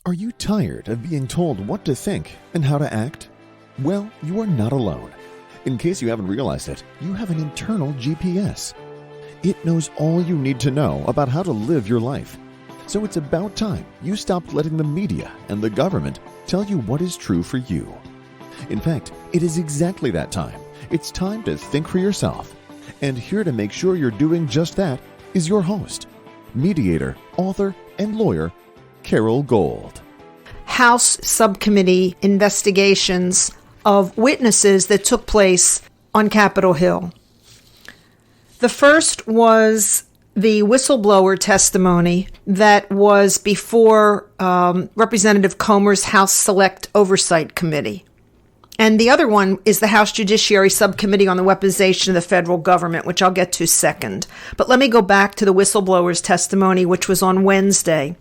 Are you tired of being told what to think and how to act? Well, you are not alone. In case you haven't realized it, you have an internal GPS. It knows all you need to know about how to live your life. So it's about time you stopped letting the media and the government tell you what is true for you. In fact, it is exactly that time. It's time to think for yourself. And here to make sure you're doing just that is your host, mediator, author, and lawyer, Carol Gold. House Subcommittee investigations of witnesses that took place on Capitol Hill. The first was the whistleblower testimony that was before Representative Comer's House Select Oversight Committee. And the other one is the House Judiciary Subcommittee on the Weaponization of the Federal Government, which I'll get to second. But let me go back to the whistleblower's testimony, which was on Wednesday.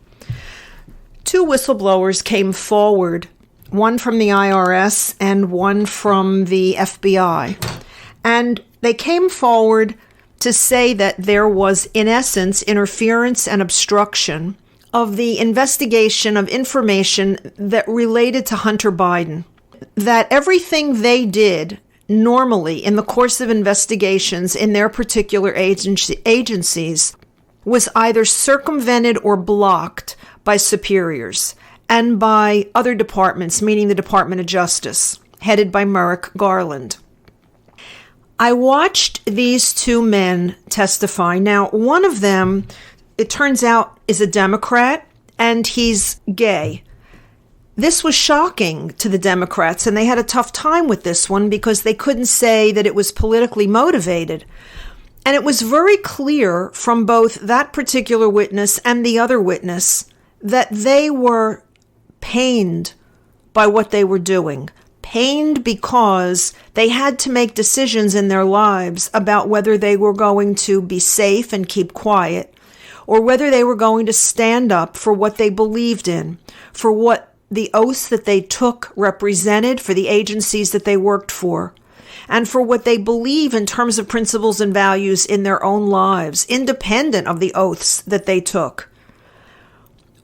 Two whistleblowers came forward, one from the IRS and one from the FBI. And they came forward to say that there was, in essence, interference and obstruction of the investigation of information that related to Hunter Biden. That everything they did normally in the course of investigations in their particular agencies was either circumvented or blocked by superiors and by other departments, meaning the Department of Justice, headed by Merrick Garland. I watched these two men testify. Now, one of them, it turns out, is a Democrat, and he's gay. This was shocking to the Democrats, and they had a tough time with this one because they couldn't say that it was politically motivated. And it was very clear from both that particular witness and the other witness that they were pained by what they were doing. Pained because they had to make decisions in their lives about whether they were going to be safe and keep quiet, or whether they were going to stand up for what they believed in, for what the oaths that they took represented for the agencies that they worked for, and for what they believe in terms of principles and values in their own lives, independent of the oaths that they took.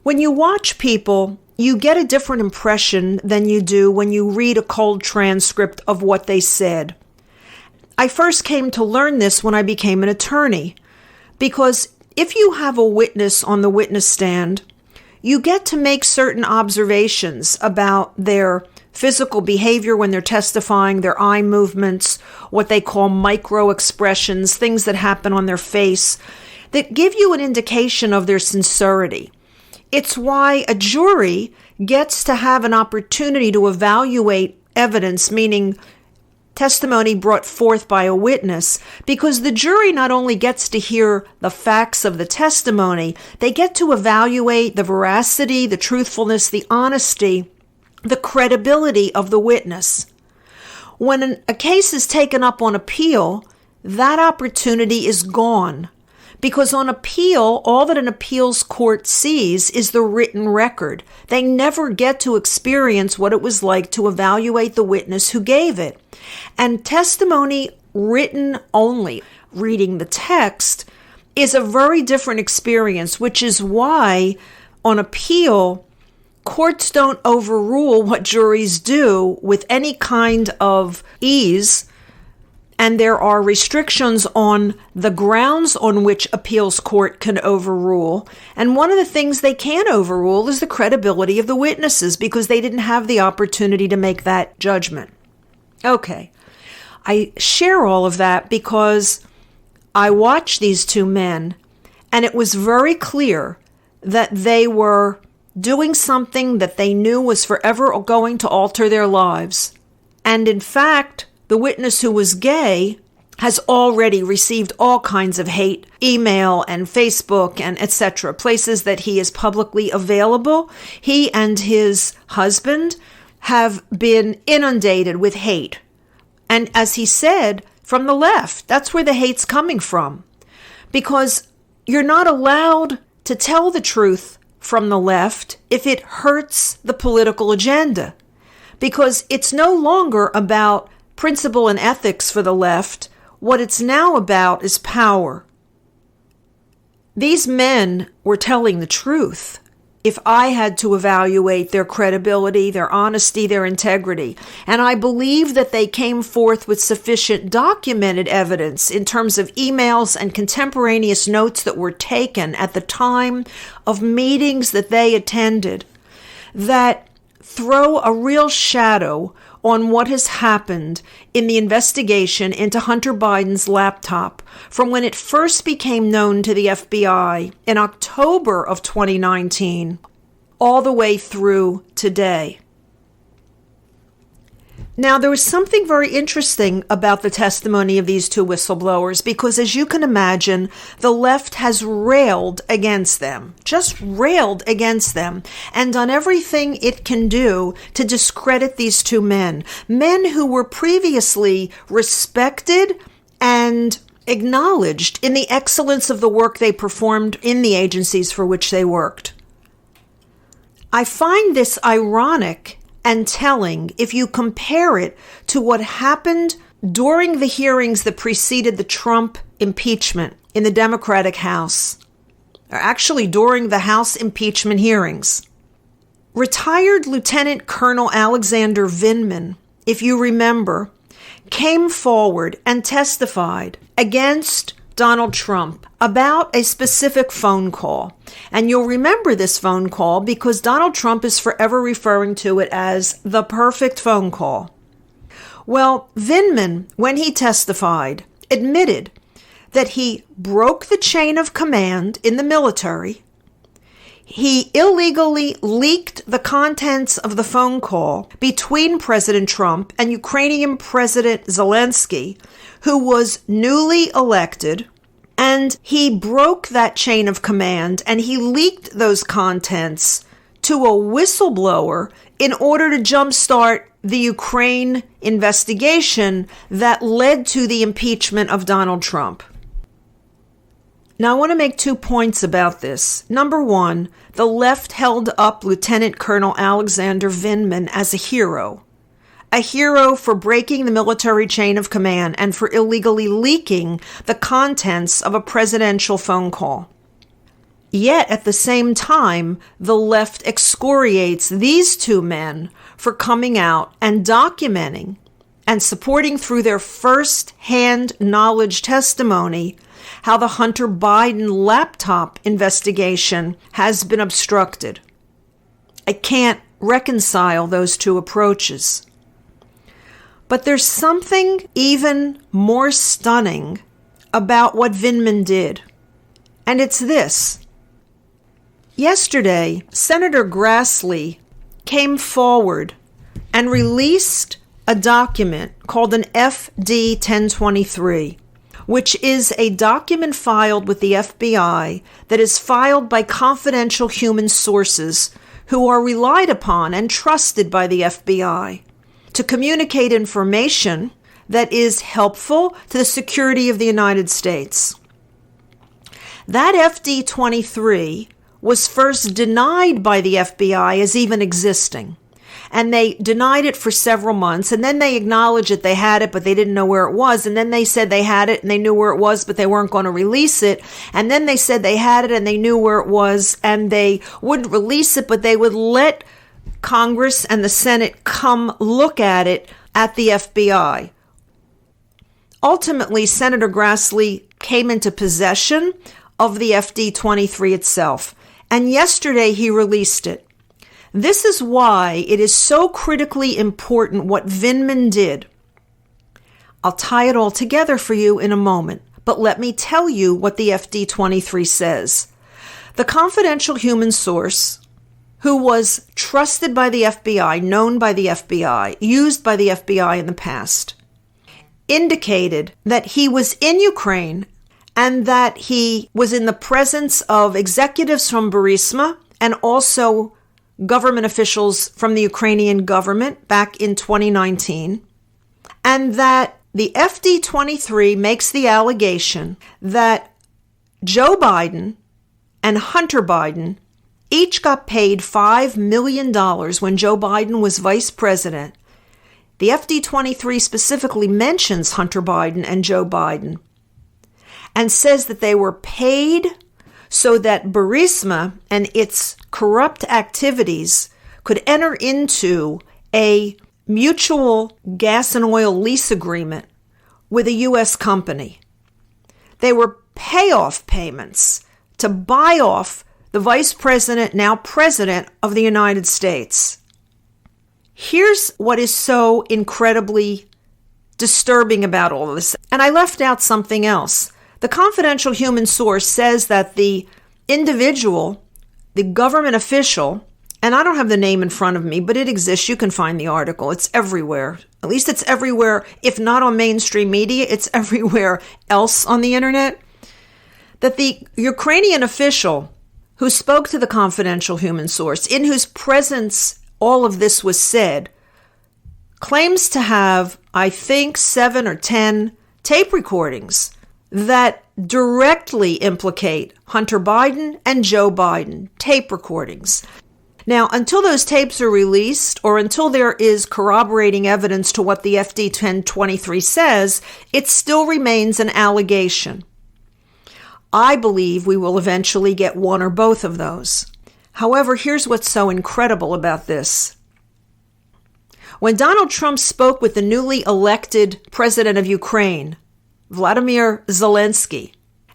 When you watch people, you get a different impression than you do when you read a cold transcript of what they said. I first came to learn this when I became an attorney, because if you have a witness on the witness stand, you get to make certain observations about their physical behavior when they're testifying, their eye movements, what they call micro expressions, things that happen on their face that give you an indication of their sincerity. It's why a jury gets to have an opportunity to evaluate evidence, meaning testimony brought forth by a witness, because the jury not only gets to hear the facts of the testimony, they get to evaluate the veracity, the truthfulness, the honesty, the credibility of the witness. When a case is taken up on appeal, that opportunity is gone. Because on appeal, all that an appeals court sees is the written record. They never get to experience what it was like to evaluate the witness who gave it. And testimony written only, reading the text, is a very different experience, which is why on appeal, courts don't overrule what juries do with any kind of ease. And there are restrictions on the grounds on which appeals court can overrule. And one of the things they can't overrule is the credibility of the witnesses because they didn't have the opportunity to make that judgment. Okay, I share all of that because I watched these two men and it was very clear that they were doing something that they knew was forever going to alter their lives. And in fact, the witness who was gay has already received all kinds of hate, email and Facebook and etc., places that he is publicly available. He and his husband have been inundated with hate. And as he said, from the left, that's where the hate's coming from. Because you're not allowed to tell the truth from the left if it hurts the political agenda. Because it's no longer about principle and ethics for the left. What it's now about is power. These men were telling the truth. if I had to evaluate their credibility, their honesty, their integrity. And I believe that they came forth with sufficient documented evidence in terms of emails and contemporaneous notes that were taken at the time of meetings that they attended that throw a real shadow on what has happened in the investigation into Hunter Biden's laptop from when it first became known to the FBI in October of 2019 all the way through today. Now, there was something very interesting about the testimony of these two whistleblowers because, as you can imagine, the left has railed against them, just railed against them, and done everything it can do to discredit these two men who were previously respected and acknowledged in the excellence of the work they performed in the agencies for which they worked. I find this ironic and telling if you compare it to what happened during the hearings that preceded the Trump impeachment in the Democratic House, or actually during the House impeachment hearings. Retired Lieutenant Colonel Alexander Vindman, if you remember, came forward and testified against Donald Trump about a specific phone call. And you'll remember this phone call because Donald Trump is forever referring to it as the perfect phone call. Well, Vindman, when he testified, admitted that he broke the chain of command in the military. He illegally leaked the contents of the phone call between President Trump and Ukrainian President Zelensky, who was newly elected, and he broke that chain of command and he leaked those contents to a whistleblower in order to jumpstart the Ukraine investigation that led to the impeachment of Donald Trump. Now, I want to make 2 points about this. Number one, the left held up Lieutenant Colonel Alexander Vindman as a hero for breaking the military chain of command and for illegally leaking the contents of a presidential phone call. Yet, at the same time, the left excoriates these two men for coming out and documenting and supporting through their first-hand knowledge testimony how the Hunter Biden laptop investigation has been obstructed. I can't reconcile those two approaches. But there's something even more stunning about what Vindman did, and it's this. Yesterday, Senator Grassley came forward and released a document called an FD 1023, which is a document filed with the FBI that is filed by confidential human sources who are relied upon and trusted by the FBI to communicate information that is helpful to the security of the United States. That FD 23 was first denied by the FBI as even existing. And they denied it for several months, and then they acknowledged that they had it, but they didn't know where it was. And then they said they had it, and they knew where it was, but they weren't going to release it. And then they said they had it, and they knew where it was, and they wouldn't release it, but they would let Congress and the Senate come look at it at the FBI. Ultimately, Senator Grassley came into possession of the FD 23 itself, and yesterday he released it. This is why it is so critically important what Vindman did. I'll tie it all together for you in a moment, but let me tell you what the FD 23 says. The confidential human source, who was trusted by the FBI, known by the FBI, used by the FBI in the past, indicated that he was in Ukraine and that he was in the presence of executives from Burisma and also government officials from the Ukrainian government back in 2019, and that the FD 23 makes the allegation that Joe Biden and Hunter Biden each got paid $5 million when Joe Biden was vice president. The FD 23 specifically mentions Hunter Biden and Joe Biden and says that they were paid so that Burisma and its corrupt activities could enter into a mutual gas and oil lease agreement with a U.S. company. They were payoff payments to buy off the vice president, now president of the United States. Here's what is so incredibly disturbing about all of this. And I left out something else. The confidential human source says that the individual, the government official, and I don't have the name in front of me, but it exists. You can find the article. It's everywhere. At least it's everywhere. If not on mainstream media, it's everywhere else on the internet. That the Ukrainian official who spoke to the confidential human source, in whose presence all of this was said, claims to have, I think, 7 or 10 tape recordings that directly implicate Hunter Biden and Joe Biden. Tape recordings. Now, until those tapes are released, or until there is corroborating evidence to what the FD 1023 says, it still remains an allegation. I believe we will eventually get one or both of those. However, here's what's so incredible about this. When Donald Trump spoke with the newly elected president of Ukraine, Vladimir Zelensky,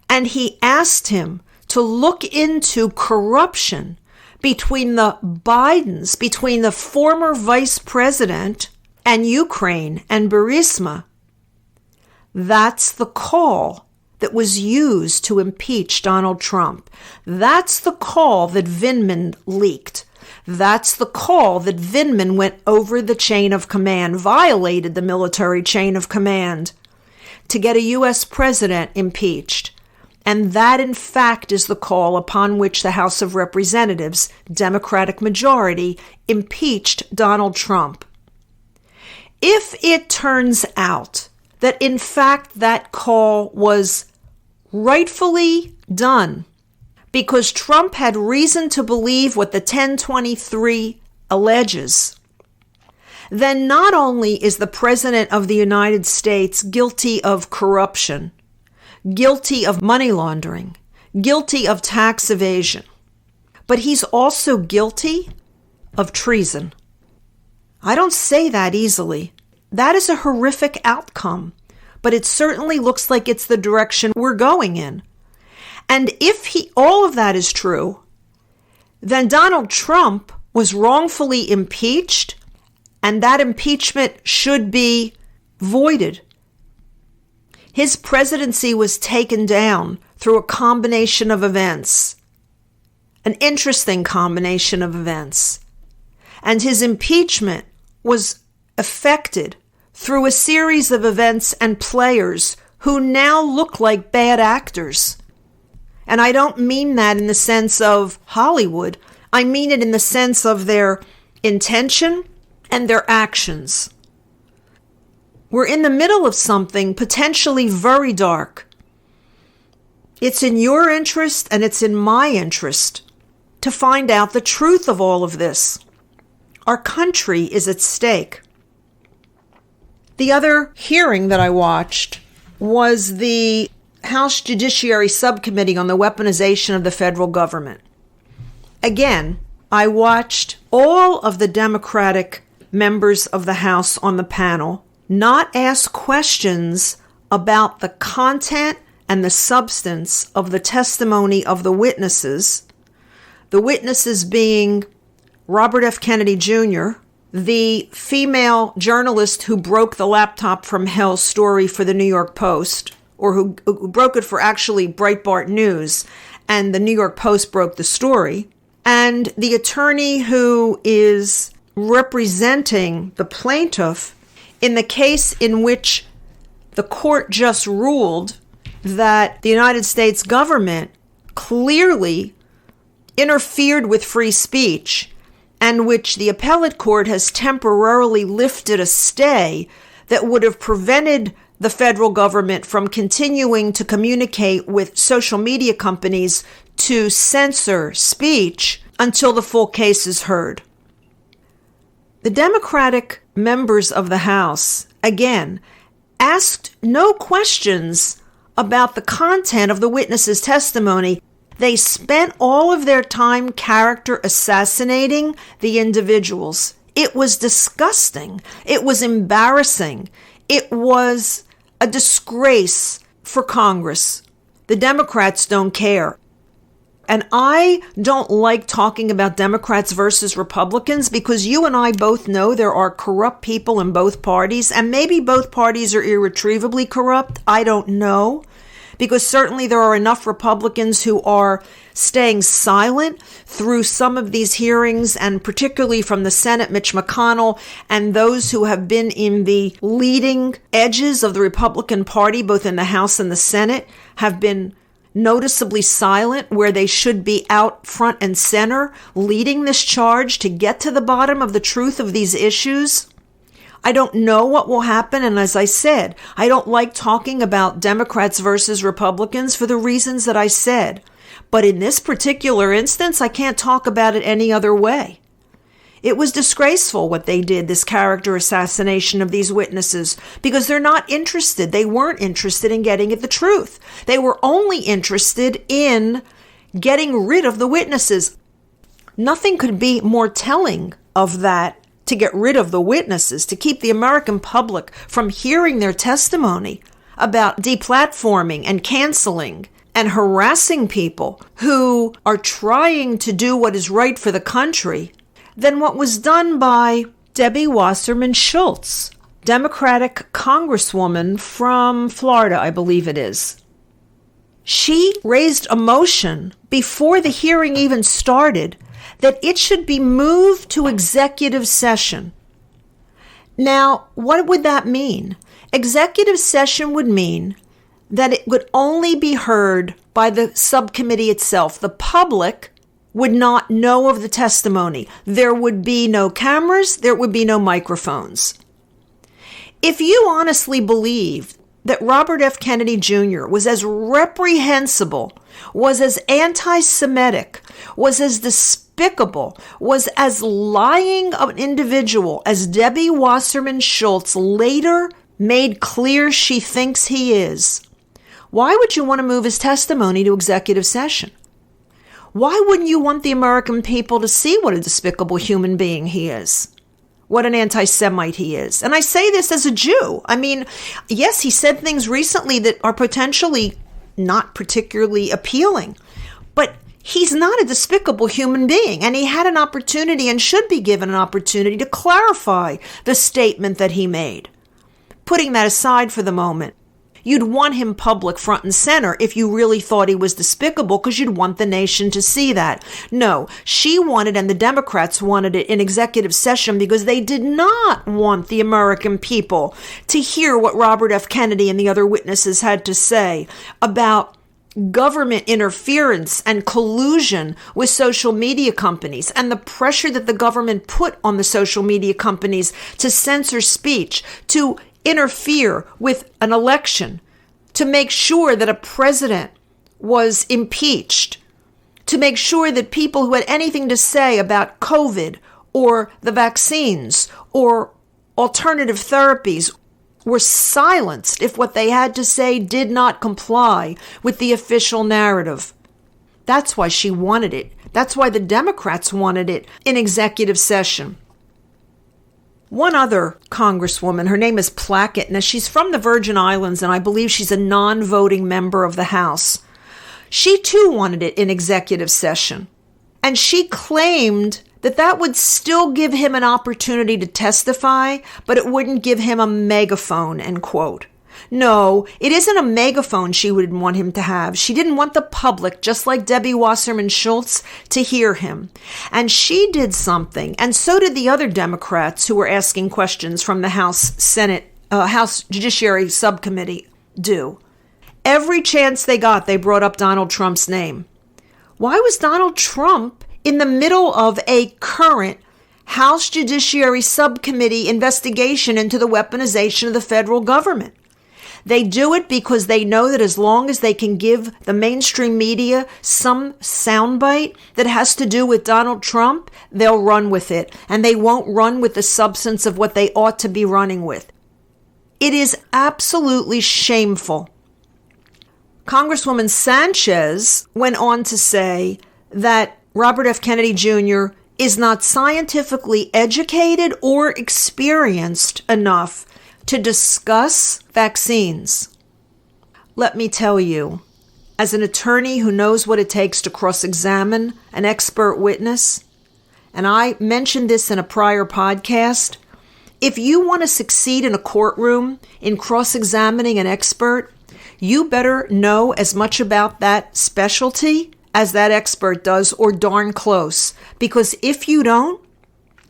and he asked him to look into corruption between the Bidens, between the former vice president and Ukraine and Burisma, that's the call that was used to impeach Donald Trump. That's the call that Vindman leaked. That's the call that Vindman went over the chain of command, violated the military chain of command to get a U.S. president impeached. And that, in fact, is the call upon which the House of Representatives, Democratic majority, impeached Donald Trump. If it turns out that, in fact, that call was rightfully done because Trump had reason to believe what the 1023 alleges, then not only is the President of the United States guilty of corruption, guilty of money laundering, guilty of tax evasion, but he's also guilty of treason. I don't say that easily. That is a horrific outcome, but it certainly looks like it's the direction we're going in. And if all of that is true, then Donald Trump was wrongfully impeached, and that impeachment should be voided. His presidency was taken down through a combination of events, an interesting combination of events. And his impeachment was effected through a series of events and players who now look like bad actors. And I don't mean that in the sense of Hollywood. I mean it in the sense of their intention and their actions. We're in the middle of something potentially very dark. It's in your interest and it's in my interest to find out the truth of all of this. Our country is at stake. The other hearing that I watched was the House Judiciary Subcommittee on the weaponization of the federal government. Again, I watched all of the Democratic members of the House on the panel not ask questions about the content and the substance of the testimony of the witnesses being Robert F. Kennedy Jr., the female journalist who broke the laptop from hell story for the New York Post, or who broke it for actually Breitbart News, and the New York Post broke the story, and the attorney who is representing the plaintiff in the case in which the court just ruled that the United States government clearly interfered with free speech, and which the appellate court has temporarily lifted a stay that would have prevented the federal government from continuing to communicate with social media companies to censor speech until the full case is heard. The Democratic members of the House, again, asked no questions about the content of the witness's testimony. They spent all of their time character assassinating the individuals. It was disgusting. It was embarrassing. It was a disgrace for Congress. The Democrats don't care. And I don't like talking about Democrats versus Republicans because you and I both know there are corrupt people in both parties, and maybe both parties are irretrievably corrupt. I don't know. Because certainly there are enough Republicans who are staying silent through some of these hearings, and particularly from the Senate, Mitch McConnell, and those who have been in the leading edges of the Republican Party, both in the House and the Senate, have been noticeably silent where they should be out front and center, leading this charge to get to the bottom of the truth of these issues. I don't know what will happen, and as I said, I don't like talking about Democrats versus Republicans for the reasons that I said. But in this particular instance, I can't talk about it any other way. It was disgraceful what they did, this character assassination of these witnesses, because they're not interested. They weren't interested in getting at the truth. They were only interested in getting rid of the witnesses. Nothing could be more telling of that. To get rid of the witnesses, to keep the American public from hearing their testimony about deplatforming and canceling and harassing people who are trying to do what is right for the country, than what was done by Debbie Wasserman Schultz, Democratic Congresswoman from Florida, I believe it is. She raised a motion before the hearing even started that it should be moved to executive session. Now, what would that mean? Executive session would mean that it would only be heard by the subcommittee itself. The public would not know of the testimony. There would be no cameras. There would be no microphones. If you honestly believe that Robert F. Kennedy Jr. was as reprehensible, was as anti-Semitic, was as despicable, was as lying an individual as Debbie Wasserman Schultz later made clear she thinks he is, why would you want to move his testimony to executive session? Why wouldn't you want the American people to see what a despicable human being he is? What an anti-Semite he is. And I say this as a Jew. I mean, yes, he said things recently that are potentially not particularly appealing, but he's not a despicable human being. And he had an opportunity and should be given an opportunity to clarify the statement that he made. Putting that aside for the moment, you'd want him public front and center if you really thought he was despicable, because you'd want the nation to see that. No, she wanted, and the Democrats wanted it in executive session because they did not want the American people to hear what Robert F. Kennedy and the other witnesses had to say about government interference and collusion with social media companies and the pressure that the government put on the social media companies to censor speech, to interfere with an election, to make sure that a president was impeached, to make sure that people who had anything to say about COVID or the vaccines or alternative therapies were silenced if what they had to say did not comply with the official narrative. That's why she wanted it. That's why the Democrats wanted it in executive session. One other congresswoman, her name is Plackett. Now, she's from the Virgin Islands, and I believe she's a non-voting member of the House. She, too, wanted it in executive session. And she claimed that that would still give him an opportunity to testify, but it wouldn't give him a megaphone, end quote. No, it isn't a megaphone she would want him to have. She didn't want the public, just like Debbie Wasserman Schultz, to hear him. And she did something, and so did the other Democrats who were asking questions from the House Judiciary Subcommittee do. Every chance they got, they brought up Donald Trump's name. Why was Donald Trump in the middle of a current House Judiciary Subcommittee investigation into the weaponization of the federal government? They do it because they know that as long as they can give the mainstream media some soundbite that has to do with Donald Trump, they'll run with it. And they won't run with the substance of what they ought to be running with. It is absolutely shameful. Congresswoman Sanchez went on to say that Robert F. Kennedy Jr. is not scientifically educated or experienced enough to discuss vaccines. Let me tell you, as an attorney who knows what it takes to cross-examine an expert witness, and I mentioned this in a prior podcast, if you want to succeed in a courtroom in cross-examining an expert, you better know as much about that specialty as that expert does, or darn close. Because if you don't,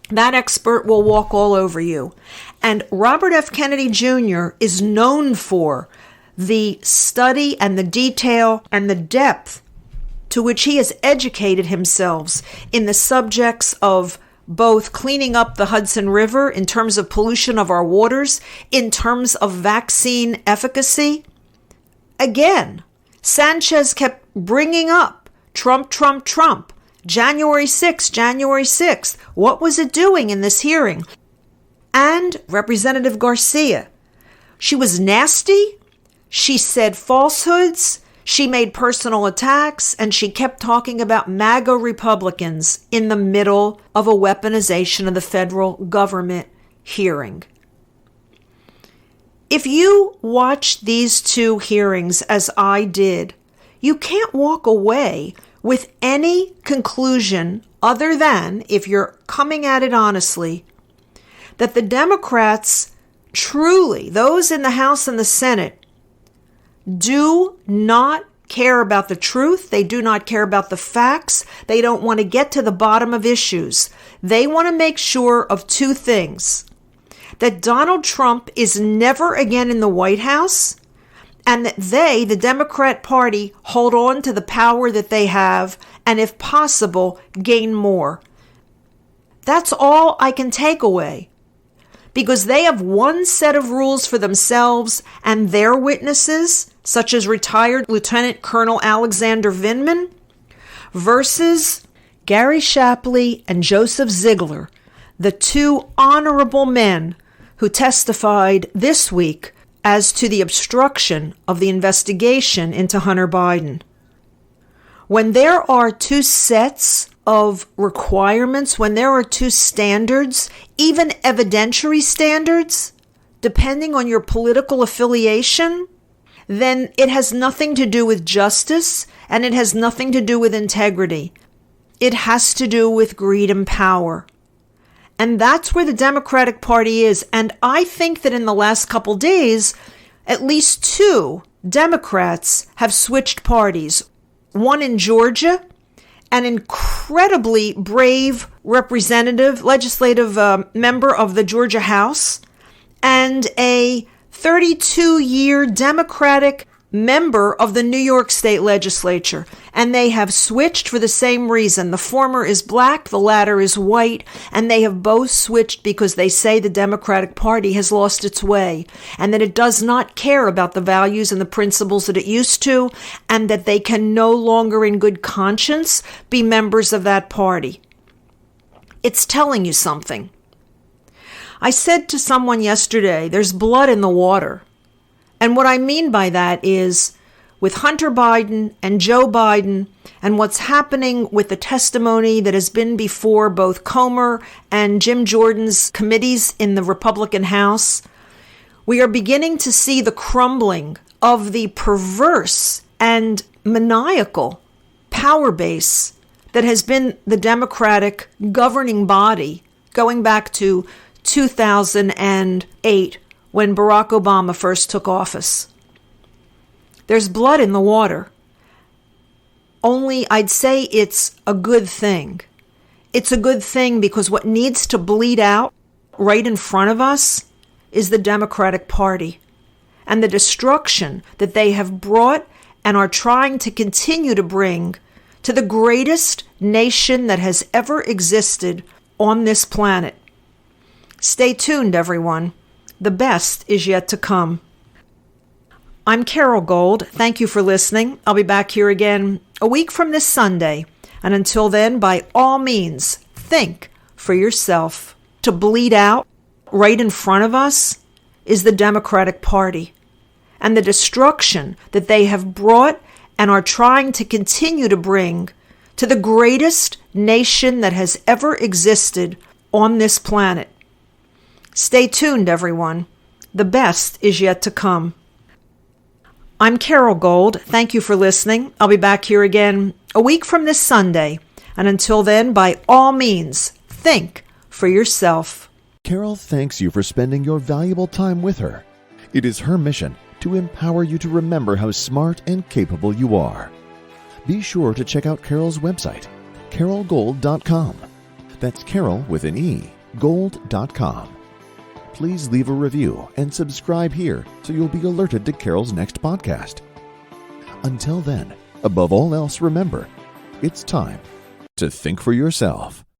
that expert will walk all over you. And Robert F. Kennedy Jr. is known for the study and the detail and the depth to which he has educated himself in the subjects of both cleaning up the Hudson River in terms of pollution of our waters, in terms of vaccine efficacy. Again, Sanchez kept bringing up Trump, Trump, Trump. January 6th, January 6th. What was it doing in this hearing? And Representative Garcia. She was nasty. She said falsehoods. She made personal attacks, and she kept talking about MAGA Republicans in the middle of a weaponization of the federal government hearing. If you watch these two hearings as I did, you can't walk away with any conclusion other than, if you're coming at it honestly, that the Democrats truly, those in the House and the Senate, do not care about the truth. They do not care about the facts. They don't want to get to the bottom of issues. They want to make sure of two things: that Donald Trump is never again in the White House, and that they, the Democrat Party, hold on to the power that they have and, if possible, gain more. That's all I can take away. Because they have one set of rules for themselves and their witnesses, such as retired Lieutenant Colonel Alexander Vindman, versus Gary Shapley and Joseph Ziegler, the two honorable men who testified this week as to the obstruction of the investigation into Hunter Biden. When there are two sets of requirements, when there are two standards, even evidentiary standards, depending on your political affiliation, then it has nothing to do with justice and it has nothing to do with integrity. It has to do with greed and power. And that's where the Democratic Party is. And I think that in the last couple days, at least two Democrats have switched parties. One in Georgia, an incredibly brave legislative member of the Georgia House, and a 32-year Democratic member of the New York State Legislature. And they have switched for the same reason. The former is black, the latter is white, and they have both switched because they say the Democratic Party has lost its way and that it does not care about the values and the principles that it used to, and that they can no longer in good conscience be members of that party. It's telling you something. I said to someone yesterday, there's blood in the water. And what I mean by that is, with Hunter Biden and Joe Biden and what's happening with the testimony that has been before both Comer and Jim Jordan's committees in the Republican House, we are beginning to see the crumbling of the perverse and maniacal power base that has been the Democratic governing body going back to 2008 when Barack Obama first took office. There's blood in the water. Only I'd say it's a good thing. It's a good thing because what needs to bleed out right in front of us is the Democratic Party and the destruction that they have brought and are trying to continue to bring to the greatest nation that has ever existed on this planet. Stay tuned, everyone. The best is yet to come. I'm Carol Gold. Thank you for listening. I'll be back here again a week from this Sunday. And until then, by all means, think for yourself. To bleed out right in front of us is the Democratic Party. and the destruction that they have brought and are trying to continue to bring to the greatest nation that has ever existed on this planet. Stay tuned, everyone. The best is yet to come. I'm Carol Gold. Thank you for listening. I'll be back here again a week from this Sunday. And until then, by all means, think for yourself. Carol thanks you for spending your valuable time with her. It is her mission to empower you to remember how smart and capable you are. Be sure to check out Carol's website, carolgold.com. That's Carol with an E, gold.com. Please leave a review and subscribe here so you'll be alerted to Carol's next podcast. Until then, above all else, remember, it's time to think for yourself.